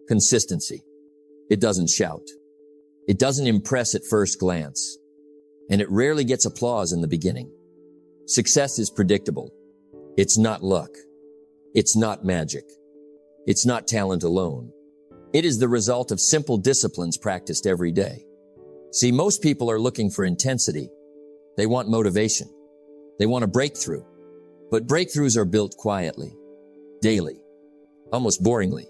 Consistency. It doesn't shout. It doesn't impress at first glance. And it rarely gets applause in the beginning. Success is predictable. It's not luck. It's not magic. It's not talent alone. It is the result of simple disciplines practiced every day. See, most people are looking for intensity. They want motivation. They want a breakthrough. But breakthroughs are built quietly, daily, almost boringly.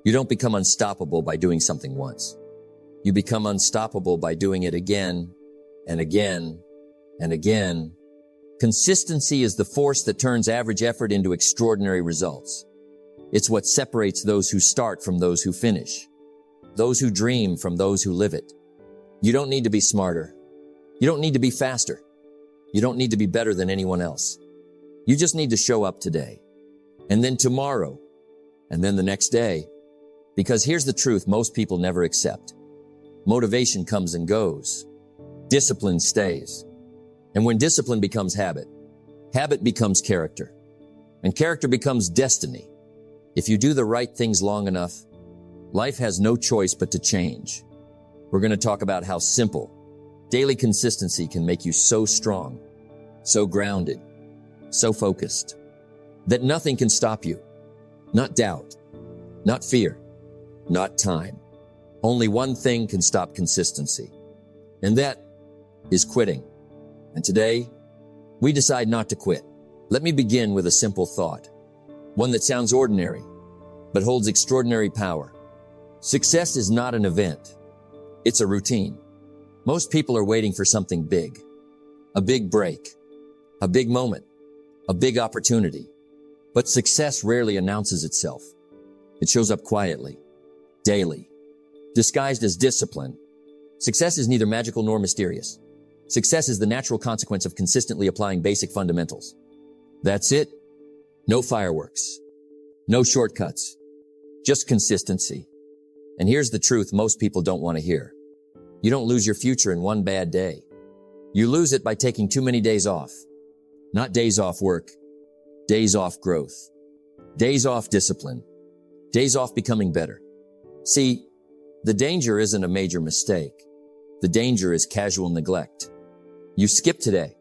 You don't become unstoppable by doing something once. You become unstoppable by doing it again and again and again. Consistency is the force that turns average effort into extraordinary results. It's what separates those who start from those who finish, those who dream from those who live it. You don't need to be smarter. You don't need to be faster. You don't need to be better than anyone else. You just need to show up today, and then tomorrow, and then the next day. Because here's the truth most people never accept. Motivation comes and goes. Discipline stays. And when discipline becomes habit, habit becomes character. And character becomes destiny. If you do the right things long enough, life has no choice but to change. We're going to talk about how simple, daily consistency can make you so strong, so grounded, so focused, that nothing can stop you. Not doubt, not fear, not time. Only one thing can stop consistency, and that is quitting. And today, we decide not to quit. Let me begin with a simple thought, one that sounds ordinary, but holds extraordinary power. Success is not an event. It's a routine. Most people are waiting for something big, a big break, a big moment, a big opportunity. But success rarely announces itself. It shows up quietly, daily, disguised as discipline. Success is neither magical nor mysterious. Success is the natural consequence of consistently applying basic fundamentals. That's it. No fireworks. No shortcuts. Just consistency. And here's the truth most people don't want to hear. You don't lose your future in one bad day. You lose it by taking too many days off. Not days off work. Days off growth. Days off discipline. Days off becoming better. See, the danger isn't a major mistake. The danger is casual neglect. You skip today.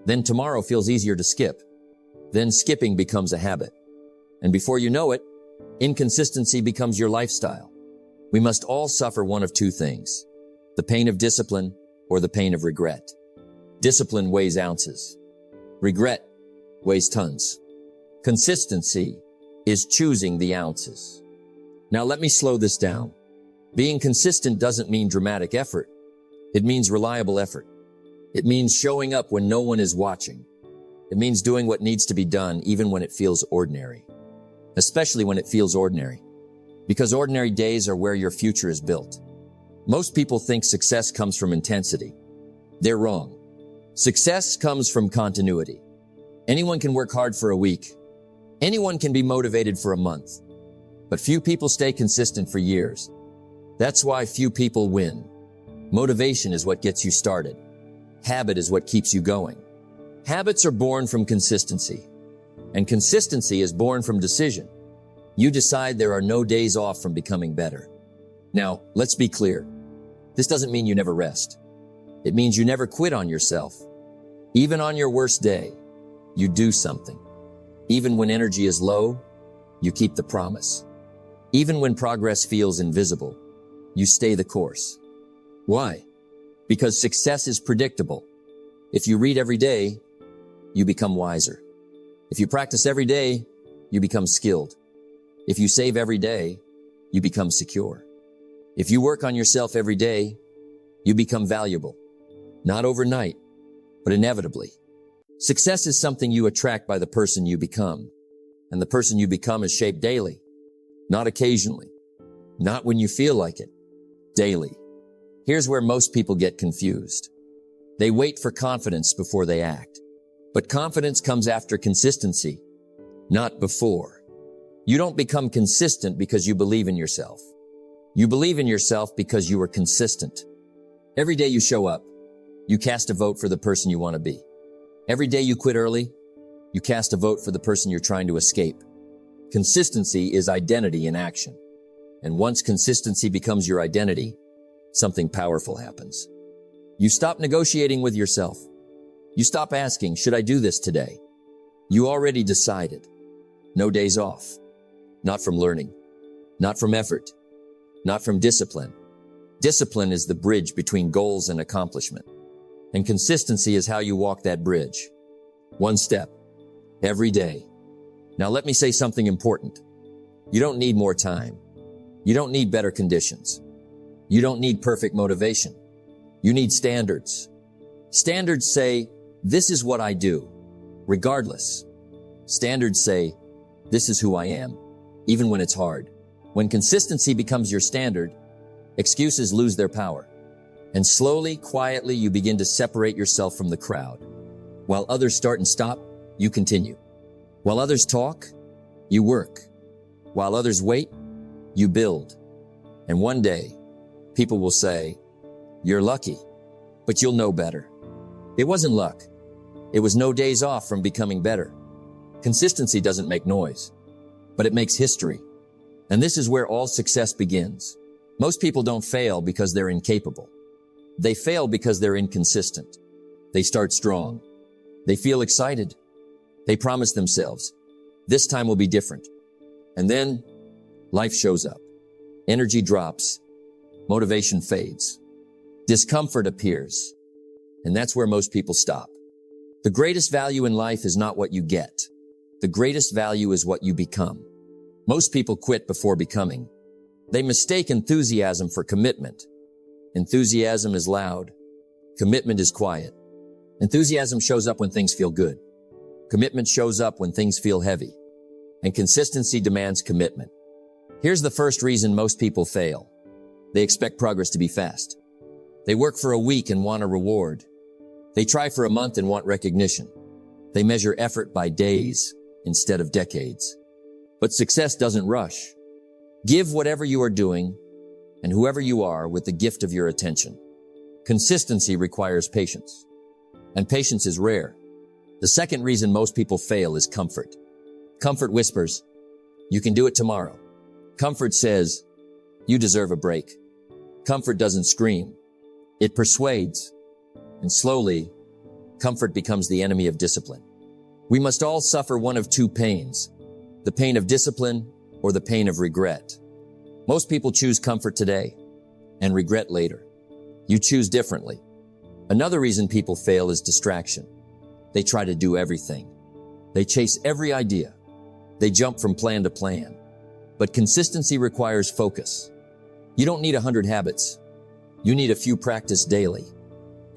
Then tomorrow feels easier to skip. Then skipping becomes a habit. And before you know it, inconsistency becomes your lifestyle. We must all suffer one of two things, the pain of discipline or the pain of regret. Discipline weighs ounces. Regret weighs tons. Consistency is choosing the ounces. Now let me slow this down. Being consistent doesn't mean dramatic effort. It means reliable effort. It means showing up when no one is watching. It means doing what needs to be done even when it feels ordinary. Especially when it feels ordinary. Because ordinary days are where your future is built. Most people think success comes from intensity. They're wrong. Success comes from continuity. Anyone can work hard for a week. Anyone can be motivated for a month. But few people stay consistent for years. That's why few people win. Motivation is what gets you started. Habit is what keeps you going. Habits are born from consistency. And consistency is born from decision. You decide there are no days off from becoming better. Now, let's be clear. This doesn't mean you never rest. It means you never quit on yourself. Even on your worst day, you do something. Even when energy is low, you keep the promise. Even when progress feels invisible, you stay the course. Why? Because success is predictable. If you read every day, you become wiser. If you practice every day, you become skilled. If you save every day, you become secure. If you work on yourself every day, you become valuable. Not overnight, but inevitably. Success is something you attract by the person you become. And the person you become is shaped daily, not occasionally, not when you feel like it, daily. Here's where most people get confused. They wait for confidence before they act. But confidence comes after consistency, not before. You don't become consistent because you believe in yourself. You believe in yourself because you are consistent. Every day you show up, you cast a vote for the person you want to be. Every day you quit early, you cast a vote for the person you're trying to escape. Consistency is identity in action. And once consistency becomes your identity, something powerful happens. You stop negotiating with yourself. You stop asking, should I do this today? You already decided. No days off. Not from learning. Not from effort. Not from discipline. Discipline is the bridge between goals and accomplishment. And consistency is how you walk that bridge. One step. Every day. Now let me say something important. You don't need more time. You don't need better conditions. You don't need perfect motivation. You need standards. Standards say, this is what I do, regardless. Standards say, this is who I am, even when it's hard. When consistency becomes your standard, excuses lose their power. And slowly, quietly, you begin to separate yourself from the crowd. While others start and stop, you continue. While others talk, you work. While others wait, you build. And one day, people will say, you're lucky, but you'll know better. It wasn't luck. It was no days off from becoming better. Consistency doesn't make noise, but it makes history. And this is where all success begins. Most people don't fail because they're incapable. They fail because they're inconsistent. They start strong. They feel excited. They promise themselves, this time will be different. And then life shows up. Energy drops. Motivation fades. Discomfort appears. And that's where most people stop. The greatest value in life is not what you get. The greatest value is what you become. Most people quit before becoming. They mistake enthusiasm for commitment. Enthusiasm is loud. Commitment is quiet. Enthusiasm shows up when things feel good. Commitment shows up when things feel heavy. And consistency demands commitment. Here's the first reason most people fail. They expect progress to be fast. They work for a week and want a reward. They try for a month and want recognition. They measure effort by days instead of decades. But success doesn't rush. Give whatever you are doing and whoever you are with the gift of your attention. Consistency requires patience. And patience is rare. The second reason most people fail is comfort. Comfort whispers, you can do it tomorrow. Comfort says, you deserve a break. Comfort doesn't scream. It persuades. And slowly, comfort becomes the enemy of discipline. We must all suffer one of two pains, the pain of discipline or the pain of regret. Most people choose comfort today and regret later. You choose differently. Another reason people fail is distraction. They try to do everything. They chase every idea. They jump from plan to plan. But consistency requires focus. You don't need 100 habits. You need a few practiced daily.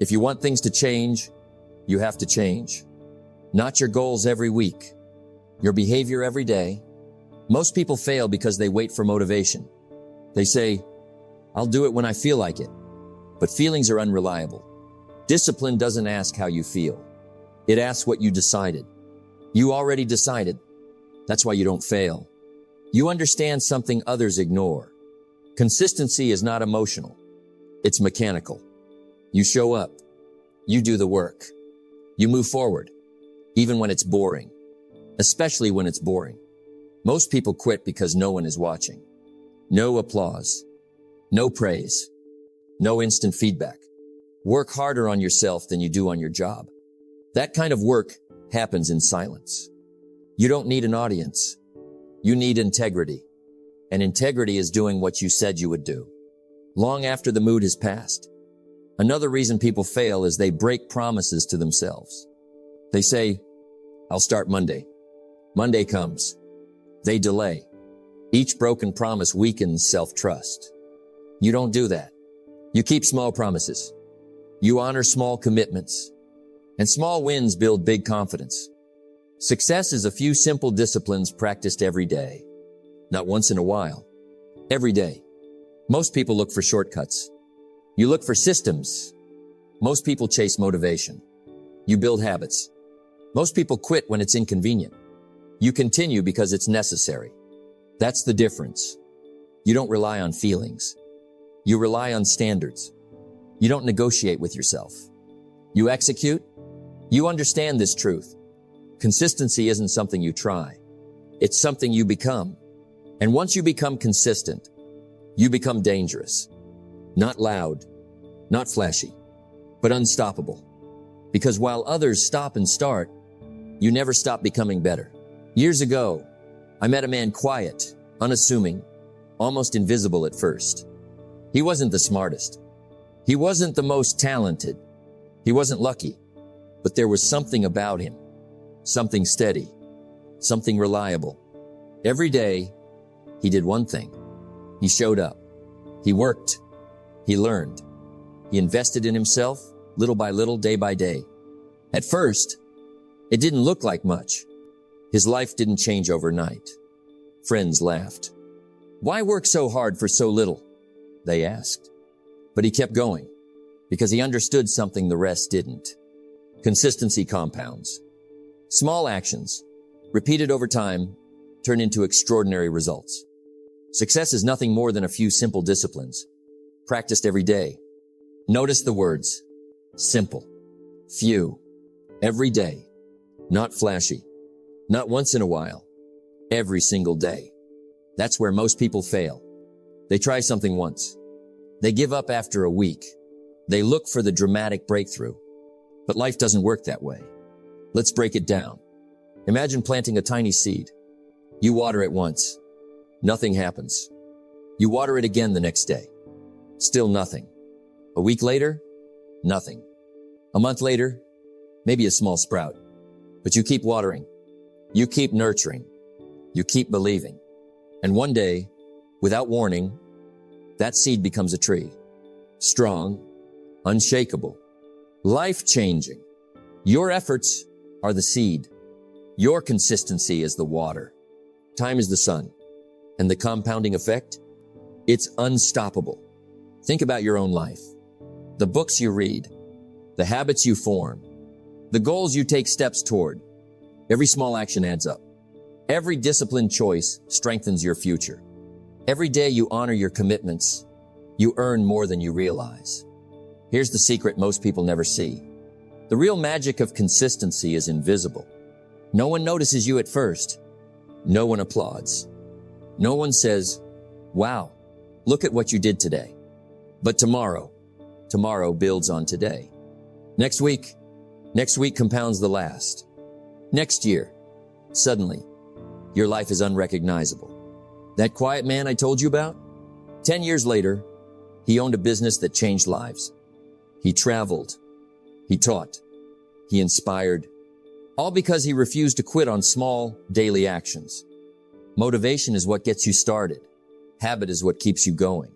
If you want things to change, you have to change. Not your goals every week, your behavior every day. Most people fail because they wait for motivation. They say, I'll do it when I feel like it. But feelings are unreliable. Discipline doesn't ask how you feel. It asks what you decided. You already decided. That's why you don't fail. You understand something others ignore. Consistency is not emotional. It's mechanical. You show up. You do the work. You move forward, even when it's boring, especially when it's boring. Most people quit because no one is watching. No applause. No praise. No instant feedback. Work harder on yourself than you do on your job. That kind of work happens in silence. You don't need an audience. You need integrity. And integrity is doing what you said you would do, long after the mood has passed. Another reason people fail is they break promises to themselves. They say, I'll start Monday. Monday comes. They delay. Each broken promise weakens self-trust. You don't do that. You keep small promises. You honor small commitments. And small wins build big confidence. Success is a few simple disciplines practiced every day. Not once in a while. Every day. Most people look for shortcuts. You look for systems. Most people chase motivation. You build habits. Most people quit when it's inconvenient. You continue because it's necessary. That's the difference. You don't rely on feelings. You rely on standards. You don't negotiate with yourself. You execute. You understand this truth. Consistency isn't something you try. It's something you become. And once you become consistent, you become dangerous. Not loud, not flashy, but unstoppable. Because while others stop and start, you never stop becoming better. Years ago, I met a man quiet, unassuming, almost invisible at first. He wasn't the smartest. He wasn't the most talented. He wasn't lucky. But there was something about him. Something steady. Something reliable. Every day, he did one thing. He showed up. He worked. He learned. He invested in himself, little by little, day by day. At first, it didn't look like much. His life didn't change overnight. Friends laughed. "Why work so hard for so little?" they asked. But he kept going because he understood something the rest didn't. Consistency compounds. Small actions, repeated over time, turn into extraordinary results. Success is nothing more than a few simple disciplines, practiced every day. Notice the words, simple, few, every day, not flashy, not once in a while, every single day. That's where most people fail. They try something once. They give up after a week. They look for the dramatic breakthrough. But life doesn't work that way. Let's break it down. Imagine planting a tiny seed. You water it once. Nothing happens. You water it again the next day. Still nothing. A week later, nothing. A month later, maybe a small sprout. But you keep watering. You keep nurturing. You keep believing. And one day, without warning, that seed becomes a tree. Strong, unshakable, life-changing. Your efforts are the seed. Your consistency is the water. Time is the sun. And the compounding effect? It's unstoppable. Think about your own life. The books you read, the habits you form, the goals you take steps toward. Every small action adds up. Every disciplined choice strengthens your future. Every day you honor your commitments, you earn more than you realize. Here's the secret most people never see. The real magic of consistency is invisible. No one notices you at first. No one applauds. No one says, "Wow, look at what you did today." But tomorrow builds on today. Next week compounds the last. Next year, suddenly, your life is unrecognizable. That quiet man I told you about? 10 years later, he owned a business that changed lives. He traveled. He taught. He inspired. All because he refused to quit on small, daily actions. Motivation is what gets you started. Habit is what keeps you going.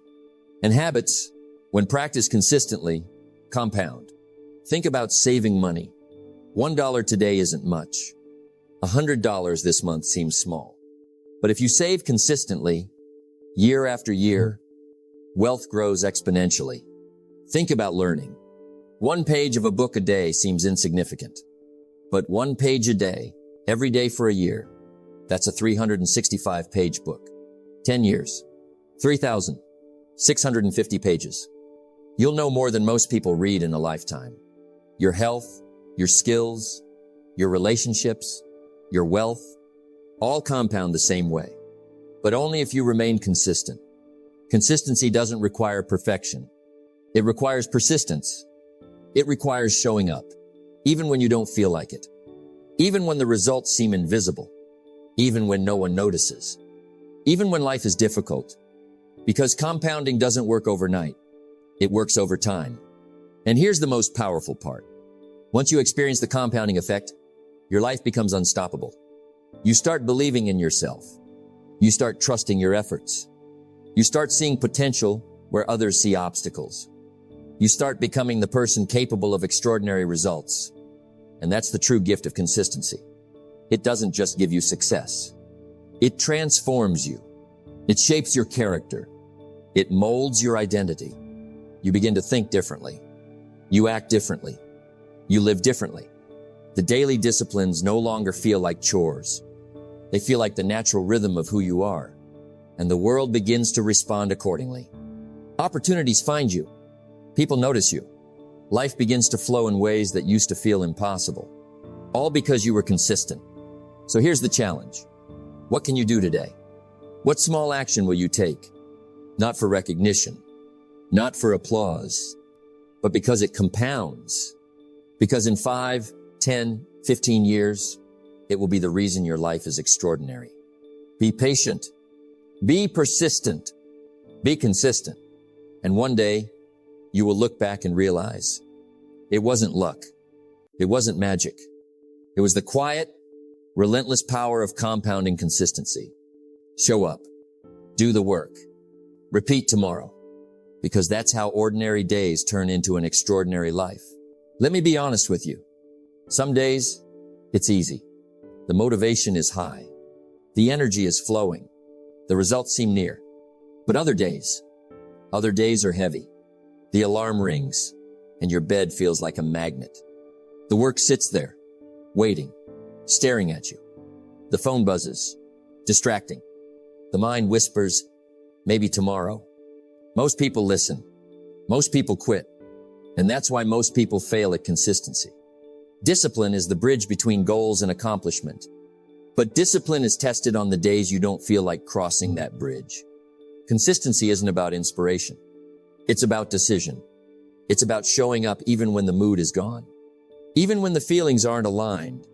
And habits, when practiced consistently, compound. Think about saving money. $1 today isn't much. $100 this month seems small. But if you save consistently, year after year, wealth grows exponentially. Think about learning. 1 page of a book a day seems insignificant. But 1 page a day, every day for a year, that's a 365-page book. 10 years, 3,650 pages. You'll know more than most people read in a lifetime. Your health, your skills, your relationships, your wealth, all compound the same way, but only if you remain consistent. Consistency doesn't require perfection. It requires persistence. It requires showing up, even when you don't feel like it, even when the results seem invisible, even when no one notices, even when life is difficult, because compounding doesn't work overnight. It works over time. And here's the most powerful part. Once you experience the compounding effect, your life becomes unstoppable. You start believing in yourself. You start trusting your efforts. You start seeing potential where others see obstacles. You start becoming the person capable of extraordinary results. And that's the true gift of consistency. It doesn't just give you success. It transforms you. It shapes your character. It molds your identity. You begin to think differently. You act differently. You live differently. The daily disciplines no longer feel like chores. They feel like the natural rhythm of who you are. And the world begins to respond accordingly. Opportunities find you. People notice you. Life begins to flow in ways that used to feel impossible. All because you were consistent. So here's the challenge. What can you do today? What small action will you take? Not for recognition, not for applause, but because it compounds. Because in 5, 10, 15 years, it will be the reason your life is extraordinary. Be patient. Be persistent. Be consistent. And one day, you will look back and realize it wasn't luck. It wasn't magic. It was the quiet, relentless power of compounding consistency. Show up. Do the work. Repeat tomorrow. Because that's how ordinary days turn into an extraordinary life. Let me be honest with you. Some days, it's easy. The motivation is high. The energy is flowing. The results seem near. But other days are heavy. The alarm rings, and your bed feels like a magnet. The work sits there, waiting, staring at you. The phone buzzes, distracting. The mind whispers, maybe tomorrow. Most people listen. Most people quit. And that's why most people fail at consistency. Discipline is the bridge between goals and accomplishment. But discipline is tested on the days you don't feel like crossing that bridge. Consistency isn't about inspiration. It's about decision. It's about showing up even when the mood is gone. Even when the feelings aren't aligned.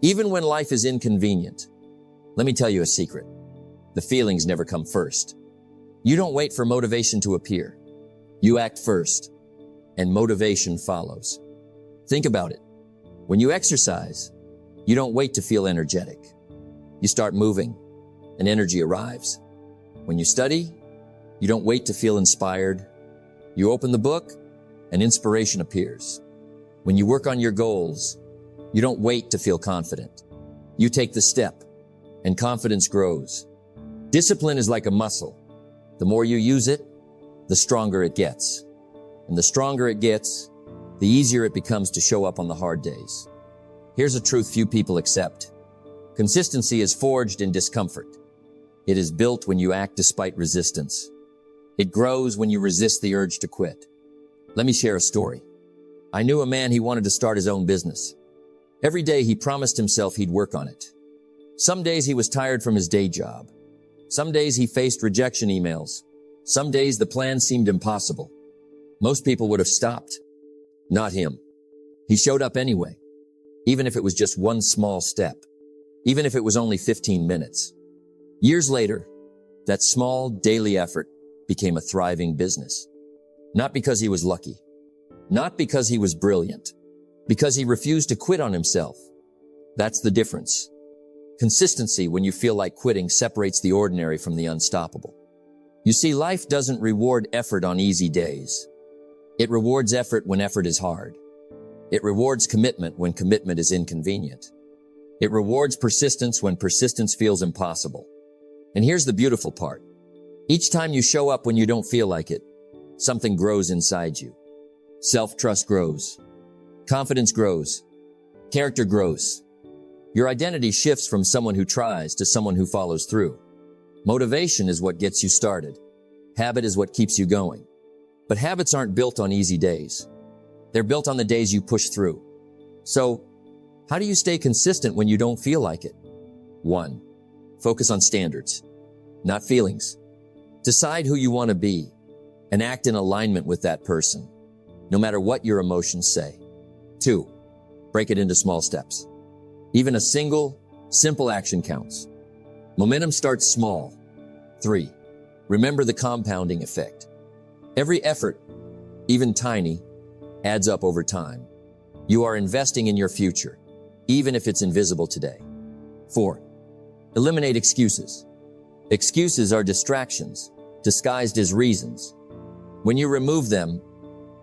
Even when life is inconvenient. Let me tell you a secret. The feelings never come first. You don't wait for motivation to appear. You act first, and motivation follows. Think about it. When you exercise, you don't wait to feel energetic. You start moving, and energy arrives. When you study, you don't wait to feel inspired. You open the book, and inspiration appears. When you work on your goals, you don't wait to feel confident. You take the step, and confidence grows. Discipline is like a muscle. The more you use it, the stronger it gets. And the stronger it gets, the easier it becomes to show up on the hard days. Here's a truth few people accept. Consistency is forged in discomfort. It is built when you act despite resistance. It grows when you resist the urge to quit. Let me share a story. I knew a man. He wanted to start his own business. Every day he promised himself he'd work on it. Some days he was tired from his day job. Some days he faced rejection emails. Some days the plan seemed impossible. Most people would have stopped. Not him. He showed up anyway, even if it was just one small step, even if it was only 15 minutes. Years later, that small daily effort became a thriving business. Not because he was lucky, not because he was brilliant, because he refused to quit on himself. That's the difference. Consistency, when you feel like quitting, separates the ordinary from the unstoppable. You see, life doesn't reward effort on easy days. It rewards effort when effort is hard. It rewards commitment when commitment is inconvenient. It rewards persistence when persistence feels impossible. And here's the beautiful part. Each time you show up when you don't feel like it, something grows inside you. Self-trust grows. Confidence grows. Character grows. Your identity shifts from someone who tries to someone who follows through. Motivation is what gets you started. Habit is what keeps you going. But habits aren't built on easy days. They're built on the days you push through. So, how do you stay consistent when you don't feel like it? 1. Focus on standards, not feelings. Decide who you want to be and act in alignment with that person, no matter what your emotions say. 2. Break it into small steps. Even a single, simple action counts. Momentum starts small. 3. Remember the compounding effect. Every effort, even tiny, adds up over time. You are investing in your future, even if it's invisible today. 4. Eliminate excuses. Excuses are distractions, disguised as reasons. When you remove them,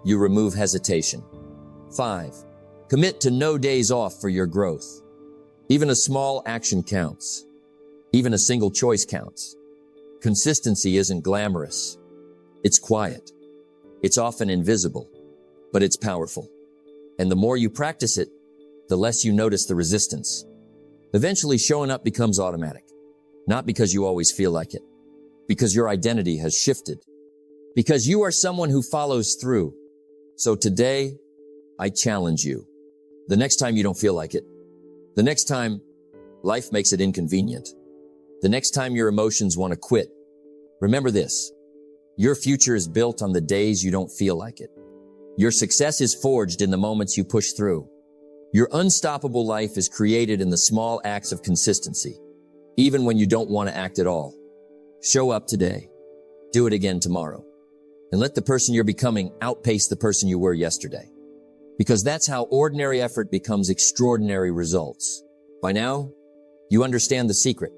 you remove hesitation. 5. Commit to no days off for your growth. Even a small action counts. Even a single choice counts. Consistency isn't glamorous. It's quiet. It's often invisible, but it's powerful. And the more you practice it, the less you notice the resistance. Eventually, showing up becomes automatic. Not because you always feel like it, because your identity has shifted. Because you are someone who follows through. So today, I challenge you. The next time you don't feel like it, the next time life makes it inconvenient, The next time your emotions want to quit, remember this. Your future is built on the days you don't feel like it. Your success is forged in the moments you push through. Your unstoppable life is created in the small acts of consistency, even when you don't want to act at all. Show up today. Do it again tomorrow. And let the person you're becoming outpace the person you were yesterday. Because that's how ordinary effort becomes extraordinary results. By now, you understand the secret.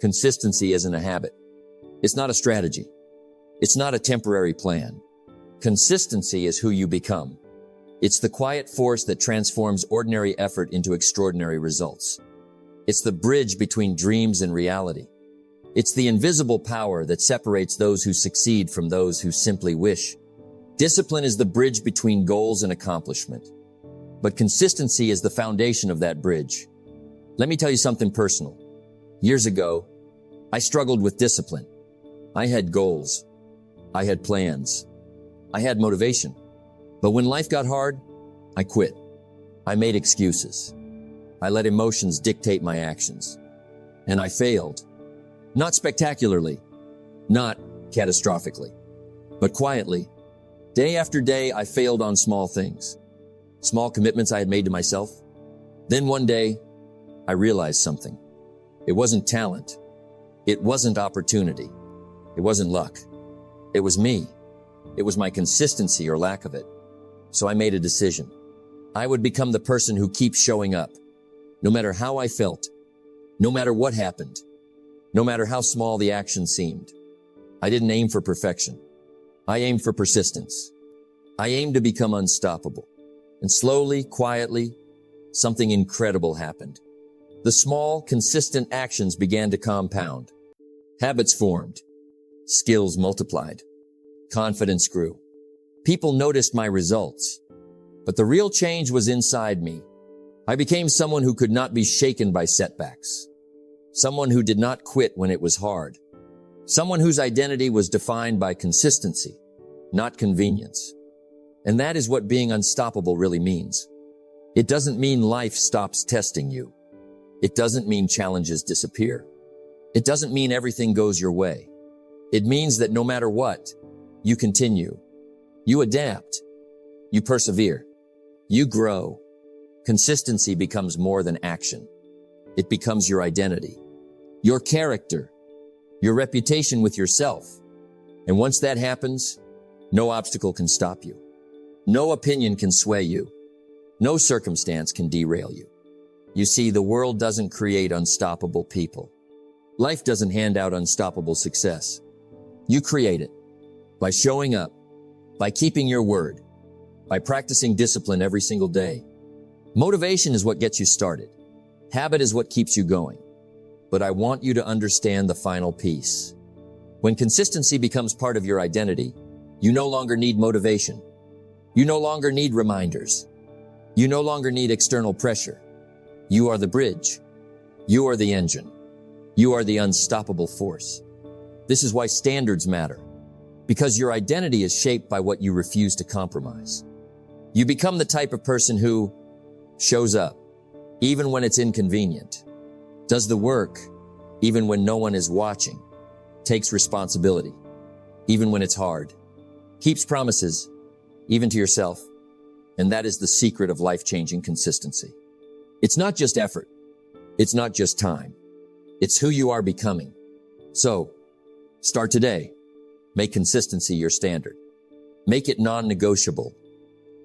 Consistency isn't a habit. It's not a strategy. It's not a temporary plan. Consistency is who you become. It's the quiet force that transforms ordinary effort into extraordinary results. It's the bridge between dreams and reality. It's the invisible power that separates those who succeed from those who simply wish. Discipline is the bridge between goals and accomplishment. But consistency is the foundation of that bridge. Let me tell you something personal. Years ago, I struggled with discipline. I had goals. I had plans. I had motivation. But when life got hard, I quit. I made excuses. I let emotions dictate my actions. And I failed. Not spectacularly, not catastrophically, but quietly. Day after day, I failed on small things, small commitments I had made to myself. Then one day, I realized something. It wasn't talent. It wasn't opportunity. It wasn't luck. It was me. It was my consistency or lack of it. So I made a decision. I would become the person who keeps showing up, no matter how I felt, no matter what happened, no matter how small the action seemed. I didn't aim for perfection. I aimed for persistence. I aimed to become unstoppable. And slowly, quietly, something incredible happened. The small, consistent actions began to compound. Habits formed. Skills multiplied. Confidence grew. People noticed my results. But the real change was inside me. I became someone who could not be shaken by setbacks. Someone who did not quit when it was hard. Someone whose identity was defined by consistency, not convenience. And that is what being unstoppable really means. It doesn't mean life stops testing you. It doesn't mean challenges disappear. It doesn't mean everything goes your way. It means that no matter what, you continue. You adapt. You persevere. You grow. Consistency becomes more than action. It becomes your identity, your character, your reputation with yourself. And once that happens, no obstacle can stop you. No opinion can sway you. No circumstance can derail you. You see, the world doesn't create unstoppable people. Life doesn't hand out unstoppable success. You create it by showing up, by keeping your word, by practicing discipline every single day. Motivation is what gets you started. Habit is what keeps you going. But I want you to understand the final piece. When consistency becomes part of your identity, you no longer need motivation. You no longer need reminders. You no longer need external pressure. You are the bridge. You are the engine. You are the unstoppable force. This is why standards matter. Because your identity is shaped by what you refuse to compromise. You become the type of person who shows up, even when it's inconvenient, does the work, even when no one is watching, takes responsibility, even when it's hard, keeps promises, even to yourself. And that is the secret of life-changing consistency. It's not just effort. It's not just time. It's who you are becoming. So, start today. Make consistency your standard. Make it non-negotiable.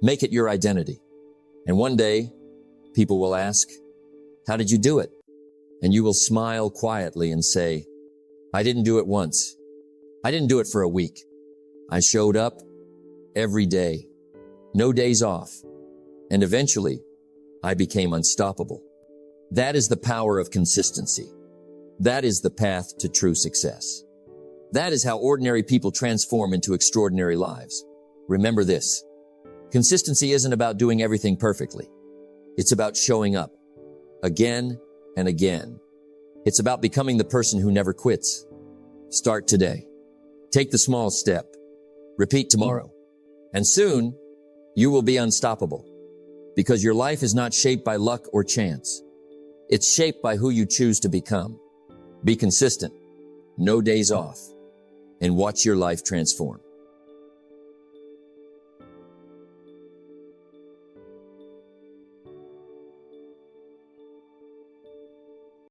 Make it your identity. And one day, people will ask, how did you do it? And you will smile quietly and say, I didn't do it once. I didn't do it for a week. I showed up every day, no days off. And eventually, I became unstoppable. That is the power of consistency. That is the path to true success. That is how ordinary people transform into extraordinary lives. Remember this. Consistency isn't about doing everything perfectly. It's about showing up again and again. It's about becoming the person who never quits. Start today. Take the small step. Repeat tomorrow. And soon, you will be unstoppable. Because your life is not shaped by luck or chance. It's shaped by who you choose to become. Be consistent, no days off, and watch your life transform.